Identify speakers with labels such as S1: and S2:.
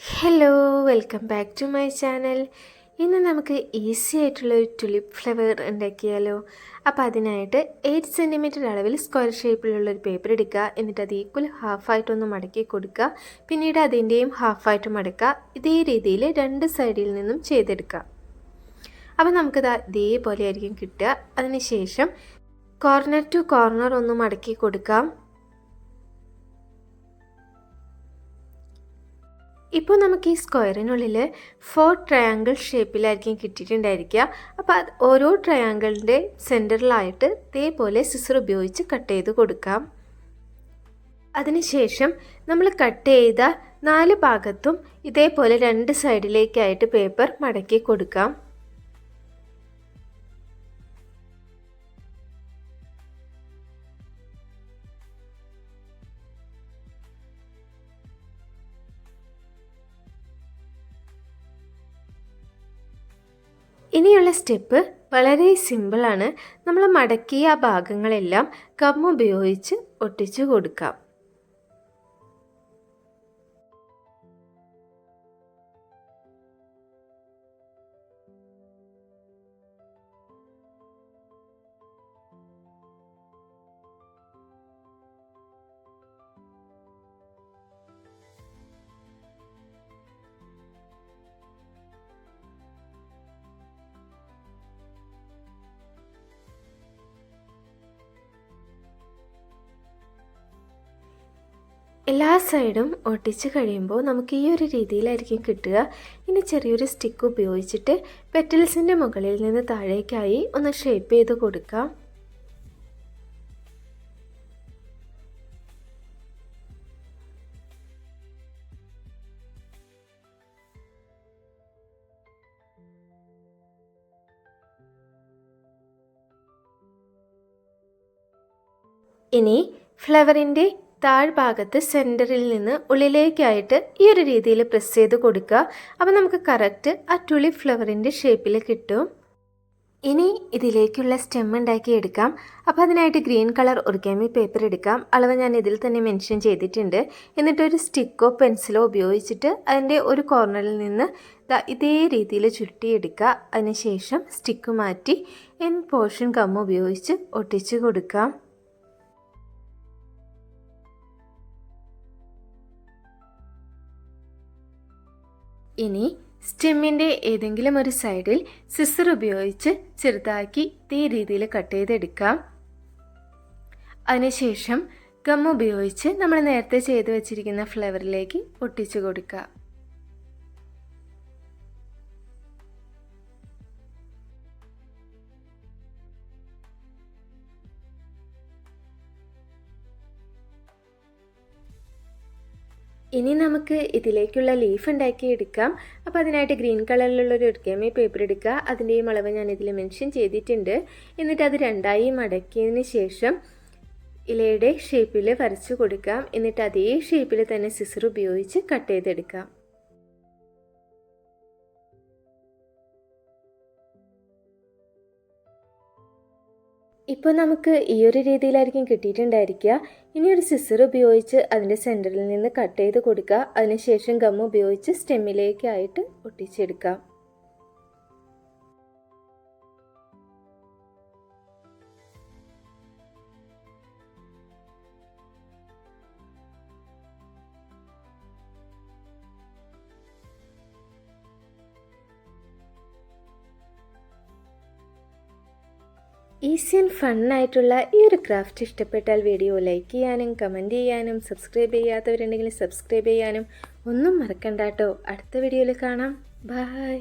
S1: Hello, welcome back to my channel. ഇന്ന് നമുക്ക് easy ആയിട്ടുള്ളൊരു ടുലിപ്പ് ഫ്ലവർ ഉണ്ടാക്കിയാലോ. അപ്പോൾ അതിനായിട്ട് 8 സെൻറ്റിമീറ്റർ അളവിൽ സ്ക്വയർ ഷേപ്പിലുള്ളൊരു പേപ്പർ എടുക്കുക. എന്നിട്ട് അത് ഈക്വൽ ഹാഫായിട്ടൊന്ന് മടക്കി കൊടുക്കുക. പിന്നീട് അതിൻ്റെയും ഹാഫായിട്ട് മടക്കുക. ഇതേ രീതിയിൽ രണ്ട് സൈഡിൽ നിന്നും ചെയ്തെടുക്കുക. അപ്പോൾ നമുക്കിത് ഇതേപോലെ ആയിരിക്കും കിട്ടുക. അതിനുശേഷം കോർണർ ടു കോർണർ ഒന്ന് മടക്കി കൊടുക്കാം. ഇപ്പോൾ നമുക്ക് ഈ സ്ക്വയറിനുള്ളിൽ 4 ട്രയാങ്കിൾ ഷേപ്പിലായിരിക്കും കിട്ടിയിട്ടുണ്ടായിരിക്കുക. അപ്പോൾ ഓരോ ട്രയാങ്കിളിൻ്റെ സെൻറ്ററിലായിട്ട് ഇതേപോലെ സിസർ ഉപയോഗിച്ച് കട്ട് ചെയ്ത് കൊടുക്കാം. അതിനുശേഷം നമ്മൾ കട്ട് ചെയ്ത 4 ഭാഗത്തും ഇതേപോലെ 2 സൈഡിലേക്കായിട്ട് പേപ്പർ മടക്കി കൊടുക്കാം. ഇനിയുള്ള സ്റ്റെപ്പ് വളരെ സിമ്പിളാണ്. നമ്മൾ മടക്കിയ ആ ഭാഗങ്ങളെല്ലാം ഗം ഉപയോഗിച്ച് ഒട്ടിച്ചു കൊടുക്കാം. എല്ലാ സൈഡും ഒട്ടിച്ച് കഴിയുമ്പോൾ നമുക്ക് ഈ ഒരു രീതിയിലായിരിക്കും കിട്ടുക. ഇനി ചെറിയൊരു സ്റ്റിക്ക് ഉപയോഗിച്ചിട്ട് പെറ്റൽസിൻ്റെ മുകളിൽ നിന്ന് താഴേക്കായി ഒന്ന് ഷേപ്പ് ചെയ്ത് കൊടുക്കാം. ഇനി ഫ്ലവറിൻ്റെ താഴ്ഭാഗത്ത് സെൻറ്ററിൽ നിന്ന് ഉള്ളിലേക്കായിട്ട് ഈ ഒരു രീതിയിൽ പ്രസ് ചെയ്ത് കൊടുക്കുക. അപ്പോൾ നമുക്ക് കറക്റ്റ് ആ ടുലിപ്പ് ഫ്ലവറിൻ്റെ ഷേപ്പിൽ കിട്ടും. ഇനി ഇതിലേക്കുള്ള സ്റ്റെം ഉണ്ടാക്കി എടുക്കാം. അപ്പോൾ അതിനായിട്ട് ഗ്രീൻ കളർ ഒറിഗാമി പേപ്പർ എടുക്കാം. അളവ് ഞാൻ ഇതിൽ തന്നെ മെൻഷൻ ചെയ്തിട്ടുണ്ട്. എന്നിട്ടൊരു സ്റ്റിക്കോ പെൻസിലോ ഉപയോഗിച്ചിട്ട് അതിൻ്റെ ഒരു കോർണറിൽ നിന്ന് ഇതേ രീതിയിൽ ചുരുട്ടിയെടുക്കുക. അതിനുശേഷം സ്റ്റിക്ക് മാറ്റി എൻ പോർഷൻ ഗം ഉപയോഗിച്ച് ഒട്ടിച്ച് കൊടുക്കാം. ഇനി സ്റ്റെമ്മിൻ്റെ ഏതെങ്കിലും ഒരു സൈഡിൽ സിസർ ഉപയോഗിച്ച് ചെറുതാക്കി ഇതേ രീതിയിൽ കട്ട് ചെയ്തെടുക്കാം. അതിനുശേഷം ഗം ഉപയോഗിച്ച് നമ്മൾ നേരത്തെ ചെയ്ത് വെച്ചിരിക്കുന്ന ഫ്ലവറിലേക്ക് ഒട്ടിച്ചു കൊടുക്കുക. ഇനി നമുക്ക് ഇതിലേക്കുള്ള ലീഫ് ഉണ്ടാക്കി എടുക്കാം. അപ്പോൾ അതിനായിട്ട് ഗ്രീൻ കളറിലുള്ളൊരു ഒറിഗാമി പേപ്പർ എടുക്കുക. അതിൻ്റെയും അളവ് ഞാൻ ഇതിൽ മെൻഷൻ ചെയ്തിട്ടുണ്ട്. എന്നിട്ട് അത് രണ്ടായി മടക്കിയതിന് ശേഷം ഇലയുടെ ഷേപ്പിൽ വരച്ചു കൊടുക്കാം. എന്നിട്ട് അതേ ഷേപ്പിൽ തന്നെ സിസർ ഉപയോഗിച്ച് കട്ട് ചെയ്തെടുക്കാം. ഇപ്പോൾ നമുക്ക് ഈ ഒരു രീതിയിലായിരിക്കും കിട്ടിയിട്ടുണ്ടായിരിക്കുക. ഇനി ഒരു സിസർ ഉപയോഗിച്ച് അതിൻ്റെ സെൻറ്ററിൽ നിന്ന് കട്ട് ചെയ്ത് കൊടുക്കുക. അതിനുശേഷം ഗം ഉപയോഗിച്ച് സ്റ്റെമ്മിലേക്കായിട്ട് ഒട്ടിച്ചെടുക്കാം. ഈസി ആൻഡ് ഫണ്ണായിട്ടുള്ള ഈ ഒരു ക്രാഫ്റ്റ് ഇഷ്ടപ്പെട്ടാൽ വീഡിയോ ലൈക്ക് ചെയ്യാനും കമൻറ്റ് ചെയ്യാനും സബ്സ്ക്രൈബ് ചെയ്യാത്തവരുണ്ടെങ്കിൽ സബ്സ്ക്രൈബ് ചെയ്യാനും ഒന്നും മറക്കണ്ട കേട്ടോ. അടുത്ത വീഡിയോയിൽ കാണാം. ബൈ.